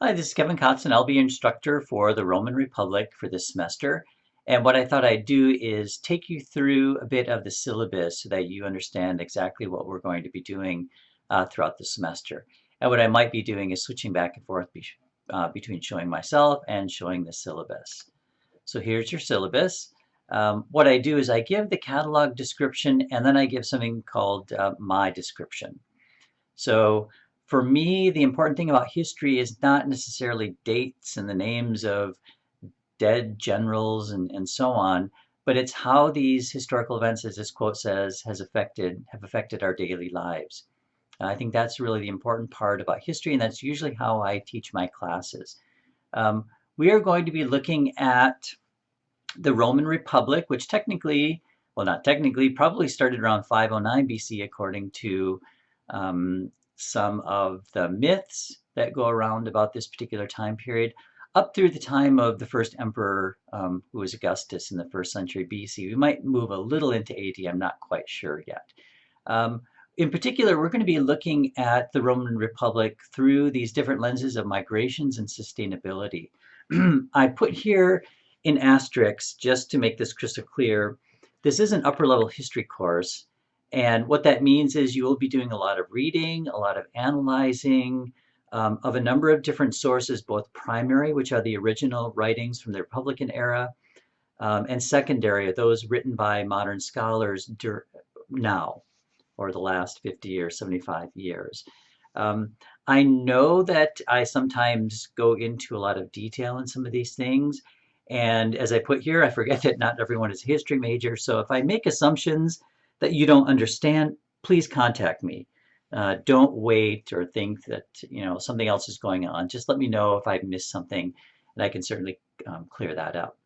Hi, this is Kevin Kotz, I'll be your instructor for the Roman Republic for this semester. And what I thought I'd do is take you through a bit of the syllabus so that you understand exactly what we're going to be doing throughout the semester. And what I might be doing is switching back and forth between showing myself and showing the syllabus. So here's your syllabus. What I do is I give the catalog description and then I give something called my description. So for me, the important thing about history is not necessarily dates and the names of dead generals and so on, but it's how these historical events, as this quote says, have affected our daily lives. And I think that's really the important part about history, and that's usually how I teach my classes. We are going to be looking at the Roman Republic, which technically, well, not technically, probably started around 509 BC, according to some of the myths that go around about this particular time period, up through the time of the first emperor, who was Augustus in the first century BC. We might move a little into AD, I'm not quite sure yet. In particular, we're going to be looking at the Roman Republic through these different lenses of migrations and sustainability. I put here in asterisks, just to make this crystal clear, this is an upper level history course. And what that means is you will be doing a lot of reading, a lot of analyzing of a number of different sources, both primary, which are the original writings from the Republican era, and secondary, those written by modern scholars now, or the last 50 or 75 years. I know that I sometimes go into a lot of detail in some of these things. And as I put here, I forget that not everyone is a history major. So if I make assumptions that you don't understand, please contact me. Don't wait or think that something else is going on. Just let me know if I've missed something, and I can certainly clear that up.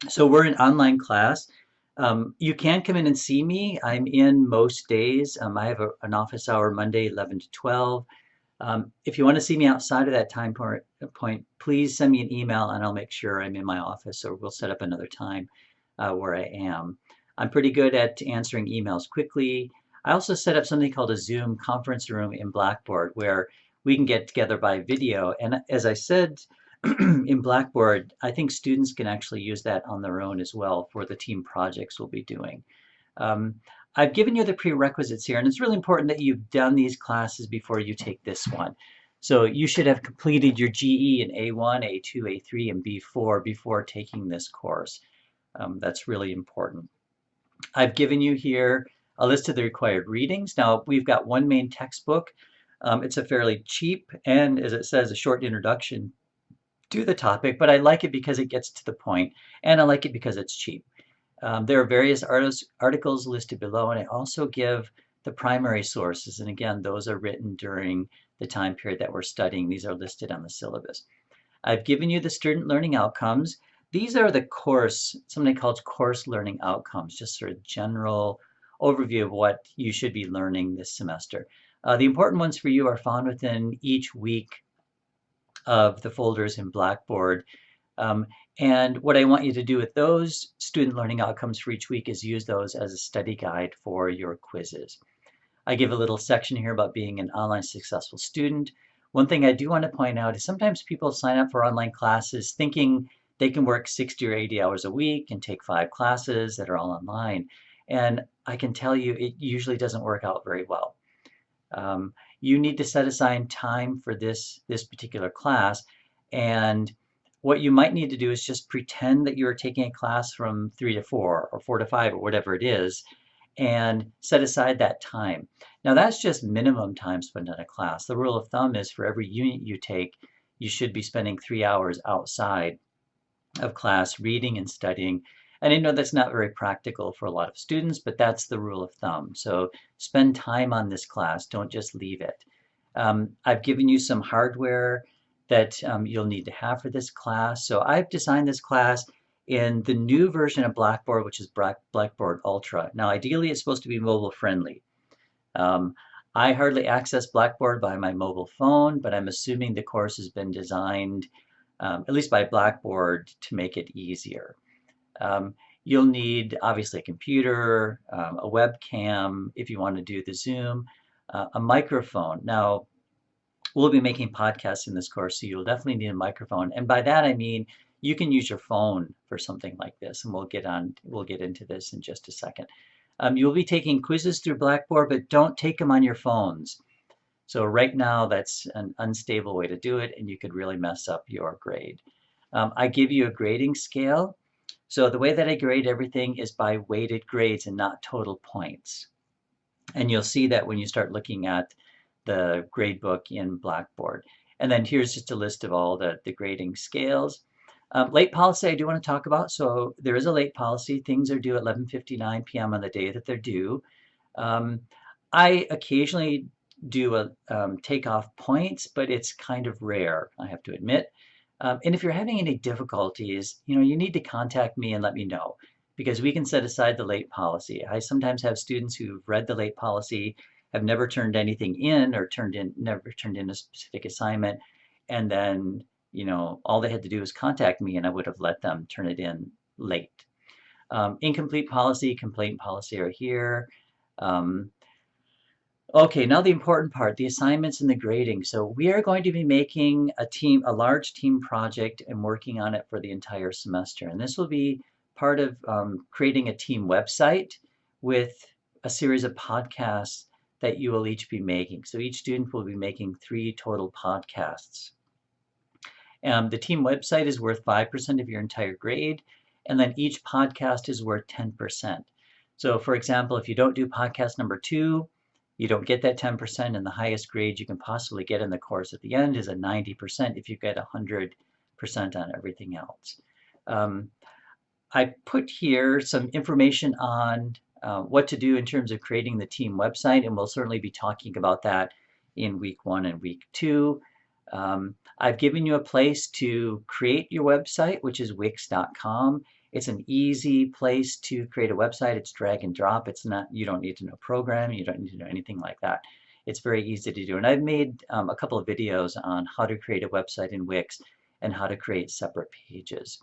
So we're an online class. You can come in and see me. I'm in most days. I have an office hour Monday, 11 to 12. If you want to see me outside of that time point, please send me an email and I'll make sure I'm in my office, or we'll set up another time where I am. I'm pretty good at answering emails quickly. I also set up something called a Zoom conference room in Blackboard where we can get together by video. And as I said in Blackboard, I think students can actually use that on their own as well for the team projects we'll be doing. I've given you the prerequisites here, and it's really important that you've done these classes before you take this one. So you should have completed your GE in A1, A2, A3, and B4 before taking this course. That's really important. I've given you here a list of the required readings. Now, we've got one main textbook. It's a fairly cheap and, as it says, a short introduction to the topic, but I like it because it gets to the point, and I like it because it's cheap. There are various articles listed below, and I also give the primary sources. And again, those are written during the time period that we're studying. These are listed on the syllabus. I've given you the student learning outcomes. These are the course, something called course learning outcomes, just sort of general overview of what you should be learning this semester. The important ones for you are found within each week of the folders in Blackboard. And what I want you to do with those student learning outcomes for each week is use those as a study guide for your quizzes. I give a little section here about being an online successful student. One thing I do want to point out is sometimes people sign up for online classes thinking they can work 60 or 80 hours a week and take 5 classes that are all online. And I can tell you it usually doesn't work out very well. You need to set aside time for this particular class, and what you might need to do is just pretend that you're taking a class from 3 to 4 or 4 to 5 or whatever it is, and set aside that time. Now that's just minimum time spent on a class. The rule of thumb is for every unit you take, you should be spending 3 hours outside of class reading and studying. And I know that's not very practical for a lot of students, but that's the rule of thumb. So spend time on this class, don't just leave it. I've given you some hardware that you'll need to have for this class. So I've designed this class in the new version of Blackboard, which is Blackboard Ultra. Now, ideally, it's supposed to be mobile friendly. I hardly access Blackboard by my mobile phone, but I'm assuming the course has been designed, at least by Blackboard, to make it easier. You'll need, obviously, a computer, a webcam if you want to do the Zoom, a microphone. Now, we'll be making podcasts in this course, so you'll definitely need a microphone. And by that I mean you can use your phone for something like this, and we'll get into this in just a second. You'll be taking quizzes through Blackboard, but don't take them on your phones. So right now that's an unstable way to do it, and you could really mess up your grade. I give you a grading scale. So the way that I grade everything is by weighted grades and not total points. And you'll see that when you start looking at the grade book in Blackboard. And then here's just a list of all the grading scales. Late policy I do want to talk about. So there is a late policy. Things are due at 11:59 p.m. on the day that they're due. Um, I occasionally do a take off points, but it's kind of rare, I have to admit. And if you're having any difficulties, you need to contact me and let me know, because we can set aside the late policy. I sometimes have students who've read the late policy, have never turned anything in or never turned in a specific assignment, and then all they had to do was contact me and I would have let them turn it in late. Incomplete policy, complaint policy are here. Okay, now the important part, the assignments and the grading. So we are going to be making a large team project and working on it for the entire semester. And this will be part of creating a team website with a series of podcasts that you will each be making. So each student will be making 3 total podcasts. The team website is worth 5% of your entire grade, and then each podcast is worth 10%. So for example, if you don't do podcast number 2, you don't get that 10%, and the highest grade you can possibly get in the course at the end is a 90% if you get 100% on everything else. I put here some information on what to do in terms of creating the team website, and we'll certainly be talking about that in week 1 and week 2. I've given you a place to create your website, which is wix.com. It's an easy place to create a website. It's drag and drop. You don't need to know programming. You don't need to know anything like that. It's very easy to do. And I've made a couple of videos on how to create a website in Wix and how to create separate pages.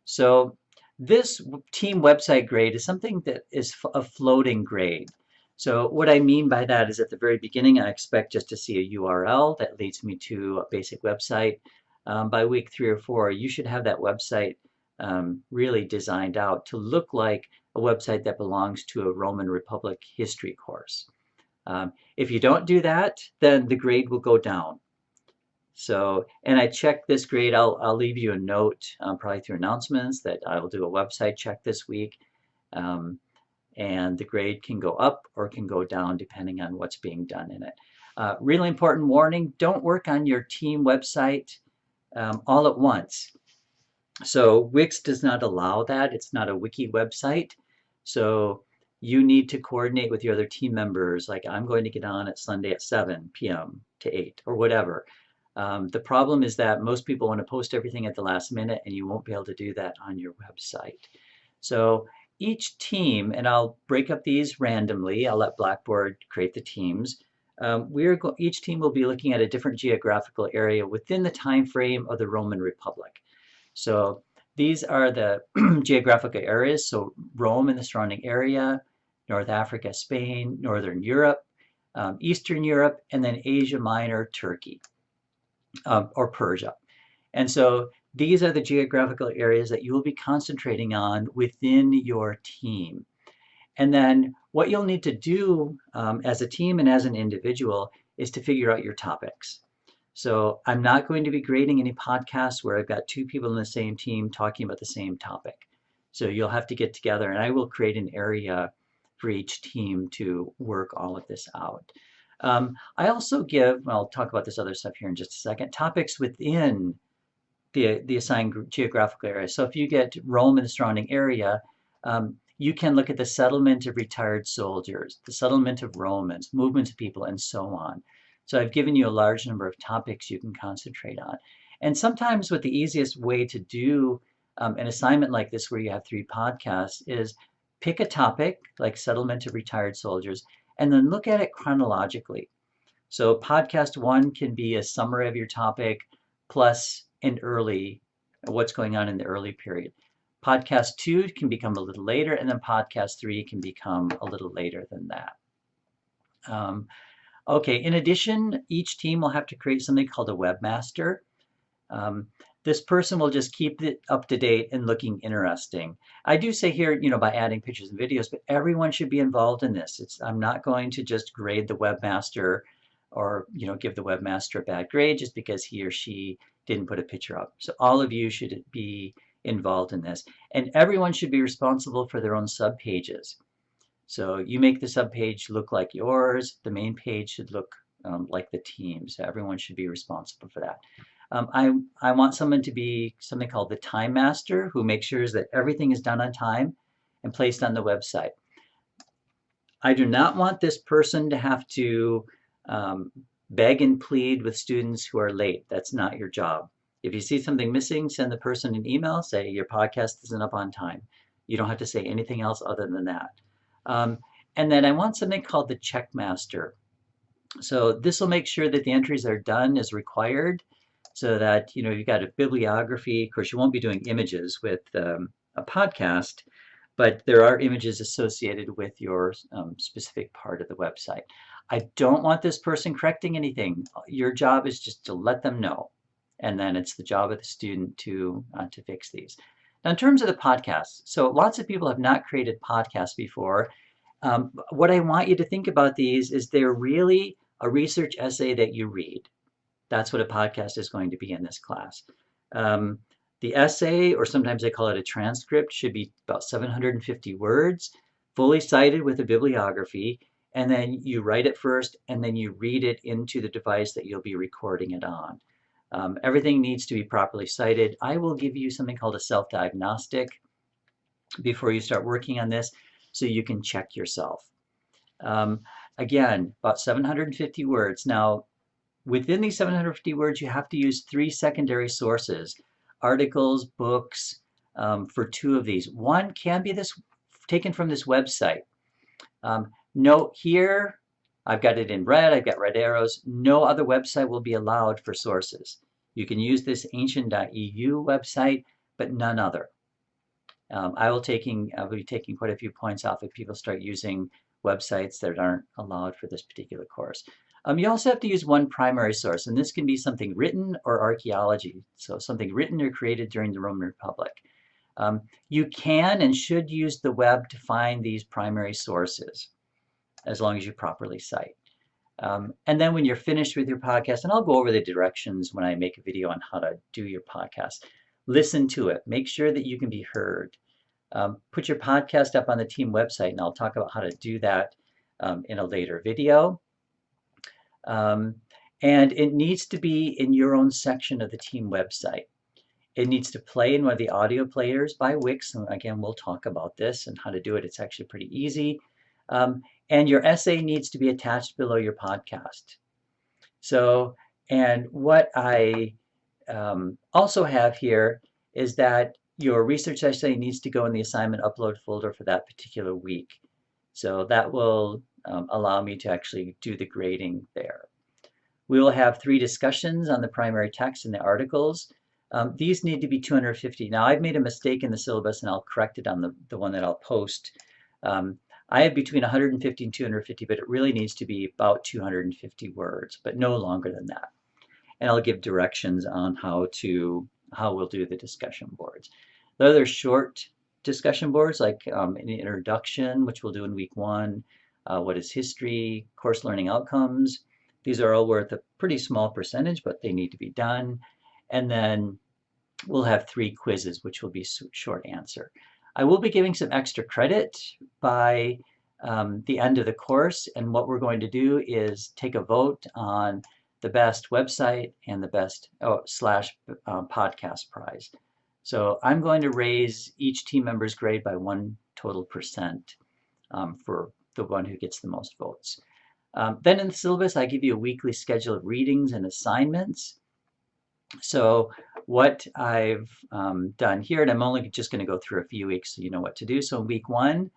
So this team website grade is something that is a floating grade. So what I mean by that is at the very beginning, I expect just to see a URL that leads me to a basic website. By week 3 or 4, you should have that website really designed out to look like a website that belongs to a Roman Republic history course. If you don't do that, then the grade will go down. So, and I checked this grade. I'll leave you a note, probably through announcements, that I will do a website check this week. And the grade can go up or can go down depending on what's being done in it. Really important warning, don't work on your team website all at once. So Wix does not allow that. It's not a wiki website. So you need to coordinate with your other team members, like I'm going to get on at Sunday at 7 p.m. to 8 or whatever. The problem is that most people want to post everything at the last minute, and you won't be able to do that on your website. So each team, and I'll break up these randomly. I'll let Blackboard create the teams. Each team will be looking at a different geographical area within the time frame of the Roman Republic. So these are the geographical areas. So Rome and the surrounding area, North Africa, Spain, Northern Europe, Eastern Europe, and then Asia Minor, Turkey, or Persia. And so these are the geographical areas that you will be concentrating on within your team. And then what you'll need to do as a team and as an individual is to figure out your topics. So I'm not going to be grading any podcasts where I've got 2 people in the same team talking about the same topic. So you'll have to get together, and I will create an area for each team to work all of this out. I also I'll talk about this other stuff here in just a second, topics within the assigned geographical area. So if you get Rome and the surrounding area, you can look at the settlement of retired soldiers, the settlement of Romans, movements of people, and so on. So I've given you a large number of topics you can concentrate on. And sometimes what the easiest way to do an assignment like this where you have 3 podcasts is pick a topic like settlement of retired soldiers and then look at it chronologically. So podcast 1 can be a summary of your topic plus what's going on in the early period. Podcast 2 can become a little later, and then podcast 3 can become a little later than that. Okay, in addition, each team will have to create something called a webmaster. Um, this person will just keep it up to date and looking interesting. I do say here, by adding pictures and videos, but everyone should be involved in this. I'm not going to just grade the webmaster or, give the webmaster a bad grade just because he or she didn't put a picture up. So all of you should be involved in this. And everyone should be responsible for their own sub pages. So you make the subpage look like yours. The main page should look like the team. So everyone should be responsible for that. I want someone to be something called the time master, who makes sure that everything is done on time and placed on the website. I do not want this person to have to beg and plead with students who are late. That's not your job. If you see something missing, send the person an email, say your podcast isn't up on time. You don't have to say anything else other than that. And then I want something called the Checkmaster. So this will make sure that the entries are done as required, so that you've got a bibliography. Of course, you won't be doing images with a podcast, but there are images associated with your specific part of the website. I don't want this person correcting anything. Your job is just to let them know, and then it's the job of the student to fix these. Now, in terms of the podcasts, so lots of people have not created podcasts before. What I want you to think about these is they're really a research essay that you read. That's what a podcast is going to be in this class. The essay, or sometimes they call it a transcript, should be about 750 words, fully cited with a bibliography, and then you write it first, and then you read it into the device that you'll be recording it on. Everything needs to be properly cited. I will give you something called a self-diagnostic before you start working on this, so you can check yourself. Again, about 750 words. Now, within these 750 words, you have to use 3 secondary sources, articles, books, for 2 of these. One can be taken from this website. Note here, I've got it in red, I've got red arrows. No other website will be allowed for sources. You can use this ancient.eu website, but none other. I will be taking quite a few points off if people start using websites that aren't allowed for this particular course. You also have to use one primary source, and this can be something written or archaeology, so something written or created during the Roman Republic. You can and should use the web to find these primary sources, as long as you properly cite. And then when you're finished with your podcast, and I'll go over the directions when I make a video on how to do your podcast, listen to it. Make sure that you can be heard. Put your podcast up on the team website, and I'll talk about how to do that in a later video. And it needs to be in your own section of the team website. It needs to play in one of the audio players by Wix. And again, we'll talk about this and how to do it. It's actually pretty easy. And your essay needs to be attached below your podcast. So, and what I also have here is that your research essay needs to go in the assignment upload folder for that particular week. So that will allow me to actually do the grading there. We will have 3 discussions on the primary text and the articles. These need to be 250. Now, I've made a mistake in the syllabus, and I'll correct it on the one that I'll post. I have between 150 and 250, but it really needs to be about 250 words, but no longer than that. And I'll give directions on how we'll do the discussion boards. The other short discussion boards, like an introduction, which we'll do in week 1, what is history, course learning outcomes. These are all worth a pretty small percentage, but they need to be done. And then we'll have 3 quizzes, which will be short answer. I will be giving some extra credit by the end of the course, and what we're going to do is take a vote on the best website and the best podcast prize. So I'm going to raise each team member's grade by 1 total percent for the one who gets the most votes. Then in the syllabus, I give you a weekly schedule of readings and assignments. So what I've done here, and I'm only just going to go through a few weeks so you know what to do. So in week 1,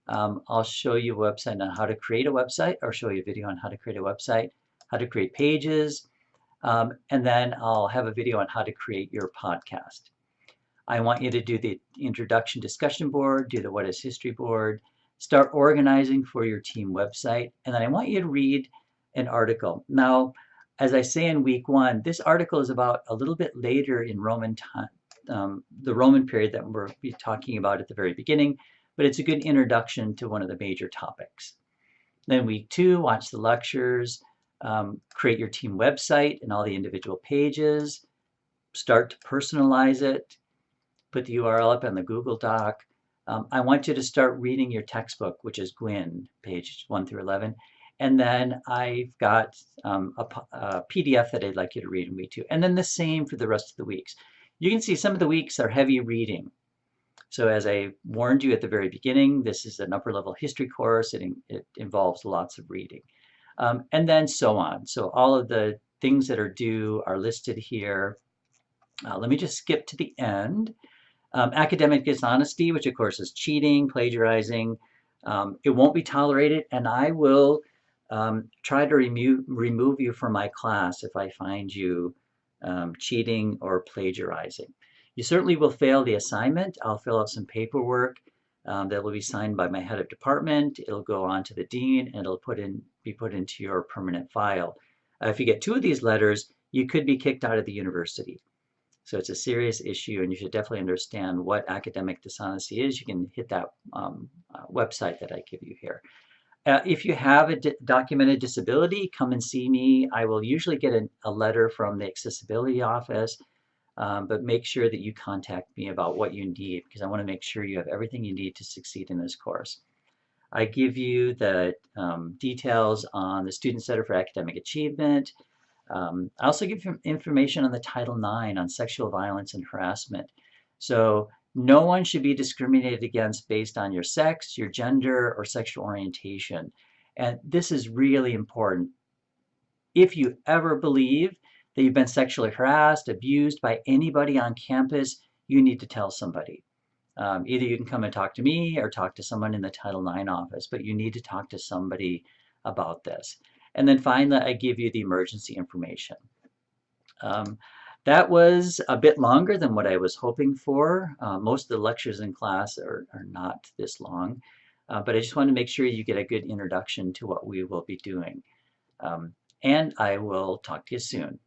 I'll show you a website on how to create a website, or show you a video on how to create a website, how to create pages, and then I'll have a video on how to create your podcast. I want you to do the introduction discussion board, do the what is history board, start organizing for your team website, and then I want you to read an article. Now, as I say in week 1, this article is about a little bit later in Roman time, the Roman period that we'll be talking about at the very beginning, but it's a good introduction to one of the major topics. Then week 2, watch the lectures, create your team website and all the individual pages, start to personalize it, put the URL up on the Google Doc. I want you to start reading your textbook, which is Gwyn, page 1 through 11. And then I've got a PDF that I'd like you to read in week 2. And then the same for the rest of the weeks. You can see some of the weeks are heavy reading. So as I warned you at the very beginning, this is an upper level history course. It involves lots of reading. And then so on. So all of the things that are due are listed here. Let me just skip to the end. Academic dishonesty, which of course is cheating, plagiarizing. It won't be tolerated, and I will try to remove you from my class if I find you cheating or plagiarizing. You certainly will fail the assignment. I'll fill out some paperwork that will be signed by my head of department. It'll go on to the dean, and it'll be put into your permanent file. If you get 2 of these letters, you could be kicked out of the university. So it's a serious issue, and you should definitely understand what academic dishonesty is. You can hit that website that I give you here. If you have a documented disability, come and see me. I will usually get a letter from the accessibility office, but make sure that you contact me about what you need, because I want to make sure you have everything you need to succeed in this course. I give you the details on the Student Center for Academic Achievement. I also give you information on the Title IX on sexual violence and harassment. So no one should be discriminated against based on your sex, your gender, or sexual orientation. And this is really important. If you ever believe that you've been sexually harassed, abused by anybody on campus, you need to tell somebody. Either you can come and talk to me or talk to someone in the Title IX office, but you need to talk to somebody about this. And then finally, I give you the emergency information. That was a bit longer than what I was hoping for. Most of the lectures in class are not this long, but I just want to make sure you get a good introduction to what we will be doing. And I will talk to you soon.